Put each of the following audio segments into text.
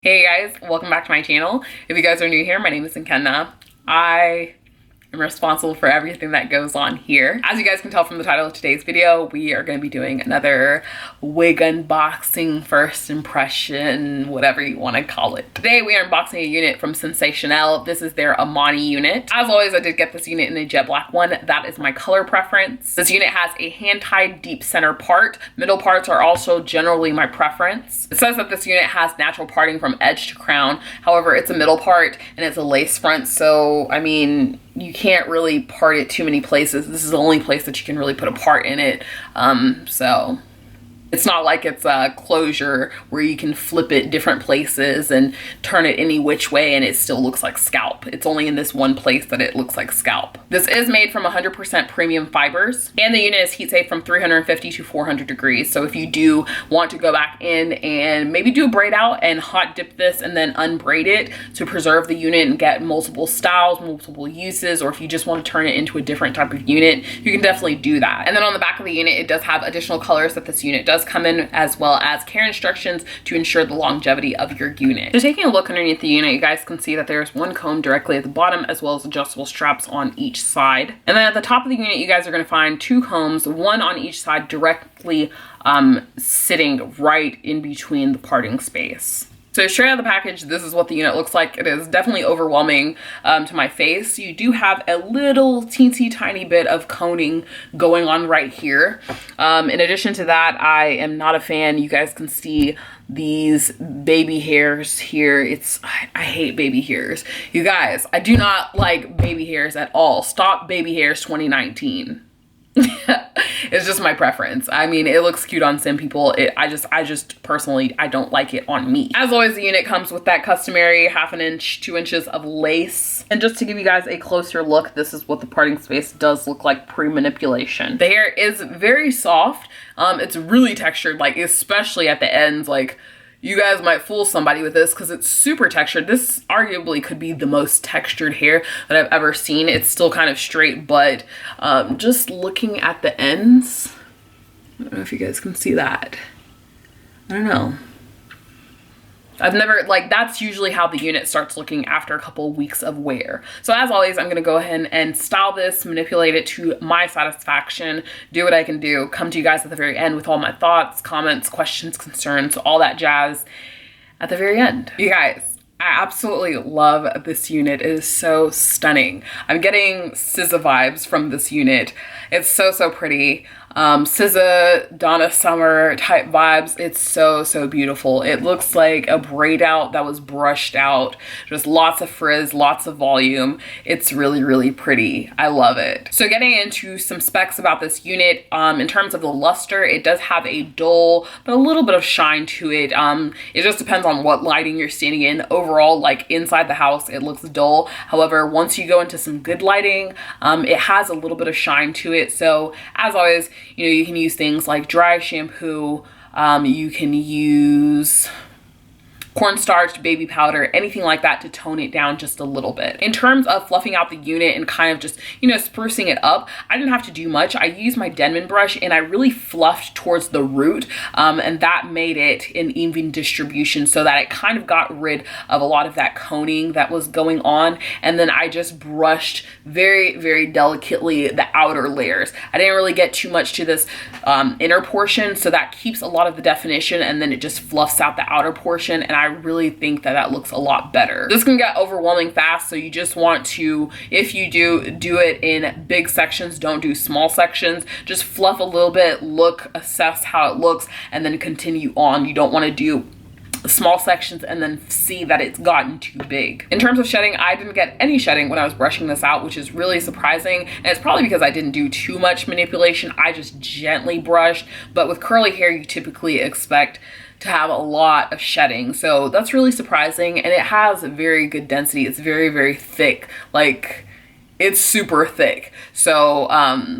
Hey guys, welcome back to my channel. If you guys are new here, my name is Nkenna. I am responsible for everything that goes on here. As you guys can tell from the title of today's video, we are going to be doing another wig unboxing, first impression, whatever you want to call it. Today we are unboxing a unit from Sensationnel. This is their Amani unit. As always, I did get this unit in a jet black one. That is my color preference. This unit has a hand-tied deep center part. Middle parts are also generally my preference. It says that this unit has natural parting from edge to crown. However, it's a middle part and it's a lace front, so I mean, you can't really part it too many places. This is the only place that you can really put a part in it. So it's not like it's a closure where you can flip it different places and turn it any which way and it still looks like scalp. It's only in this one place that it looks like scalp. This is made from 100% premium fibers, and the unit is heat safe from 350 to 400 degrees. So if you do want to go back in and maybe do a braid out and hot dip this and then unbraid it to preserve the unit and get multiple styles, multiple uses, or if you just want to turn it into a different type of unit, you can definitely do that. And then on the back of the unit, it does have additional colors that this unit does come in, as well as care instructions to ensure the longevity of your unit. So taking a look underneath the unit, you guys can see that there's one comb directly at the bottom, as well as adjustable straps on each side. And then at the top of the unit, you guys are going to find two combs, one on each side, directly sitting right in between the parting space. So straight out of the package, this is what the unit looks like. It is definitely overwhelming to my face. You do have a little teensy tiny bit of coning going on right here. In addition to that, I am not a fan. You guys can see these baby hairs here. I hate baby hairs. You guys, I do not like baby hairs at all. Stop baby hairs 2019. It's just my preference. I mean, it looks cute on some people. I just personally, I don't like it on me. As always, the unit comes with that customary 1/2 inch, 2 inches of lace. And just to give you guys a closer look, this is what the parting space does look like pre-manipulation. The hair is very soft. It's really textured, like especially at the ends. Like, you guys might fool somebody with this because it's super textured. This arguably could be the most textured hair that I've ever seen. It's still kind of straight, but just looking at the ends, I don't know if you guys can see that. I don't know. I've never, like, that's usually how the unit starts looking after a couple weeks of wear. So as always, I'm gonna go ahead and style this, manipulate it to my satisfaction, do what I can do, come to you guys at the very end with all my thoughts, comments, questions, concerns, all that jazz at the very end. You guys, I absolutely love this unit. It is so stunning. I'm getting SZA vibes from this unit. It's so pretty. SZA, Donna Summer type vibes. It's so beautiful. It looks like a braid out that was brushed out. Just lots of frizz, lots of volume. It's really pretty. I love it. So getting into some specs about this unit, in terms of the luster, it does have a dull but a little bit of shine to it. It just depends on what lighting you're standing in. Overall, like inside the house, it looks dull. However, once you go into some good lighting, it has a little bit of shine to it. So as always, you know, you can use things like dry shampoo, you can use cornstarch, baby powder, anything like that to tone it down just a little bit. In terms of fluffing out the unit and kind of just, you know, sprucing it up, I didn't have to do much. I used my Denman brush and I really fluffed towards the root, and that made it an even distribution so that it kind of got rid of a lot of that coning that was going on. And then I just brushed very delicately the outer layers. I didn't really get too much to this inner portion, so that keeps a lot of the definition, and then it just fluffs out the outer portion, and I really think that that looks a lot better. This can get overwhelming fast, so you just want to, if you do it in big sections, don't do small sections. Just fluff a little bit, look, assess how it looks, and then continue on. You don't want to do small sections and then see that it's gotten too big. In terms of shedding, I didn't get any shedding when I was brushing this out, which is really surprising, and it's probably because I didn't do too much manipulation. I just gently brushed, but with curly hair, you typically expect to have a lot of shedding, so that's really surprising. And it has very good density. It's very thick. Like, it's super thick. So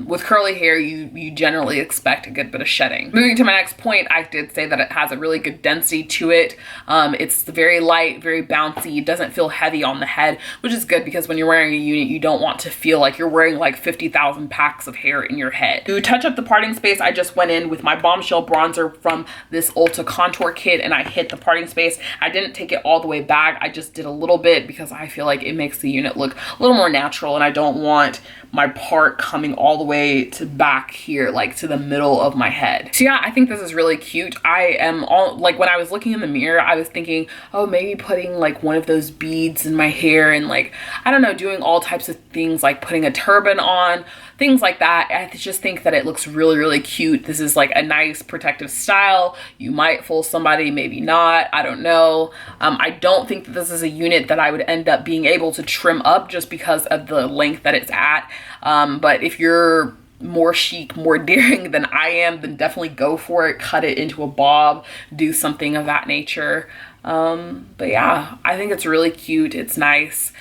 with curly hair, you generally expect a good bit of shedding. Moving to my next point, I did say that it has a really good density to it. It's very light, very bouncy. It doesn't feel heavy on the head, which is good because when you're wearing a unit, you don't want to feel like you're wearing like 50,000 packs of hair in your head. To touch up the parting space, I just went in with my Bombshell bronzer from this Ulta contour kit and I hit the parting space. I didn't take it all the way back. I just did a little bit because I feel like it makes the unit look a little more natural, and I don't want my part coming all the way to back here, like to the middle of my head. So yeah, I think this is really cute. I am all like, when I was looking in the mirror, I was thinking, oh, maybe putting like one of those beads in my hair and like, I don't know, doing all types of things like putting a turban on, things like that. I just think that it looks really, really cute. This is like a nice protective style. You might fool somebody, maybe not, I don't know. I don't think that this is a unit that I would end up being able to trim up just because of the length that it's at. But if you're more chic, more daring than I am, then definitely go for it. Cut it into a bob, do something of that nature. But yeah, I think it's really cute. It's nice.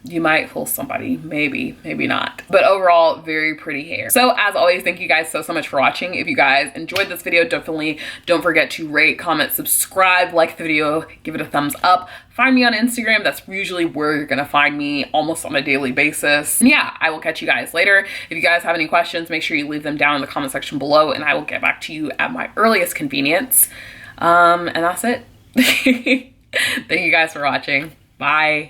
You might fool somebody, maybe not, but overall very pretty hair. So as always, thank you guys so much for watching. If you guys enjoyed this video, definitely don't forget to rate, comment, subscribe, like the video, give it a thumbs up. Find me on Instagram. That's usually where you're gonna find me almost on a daily basis. And yeah, I will catch you guys later. If you guys have any questions, make sure you leave them down in the comment section below and I will get back to you at my earliest convenience. And that's it. Thank you guys for watching. Bye.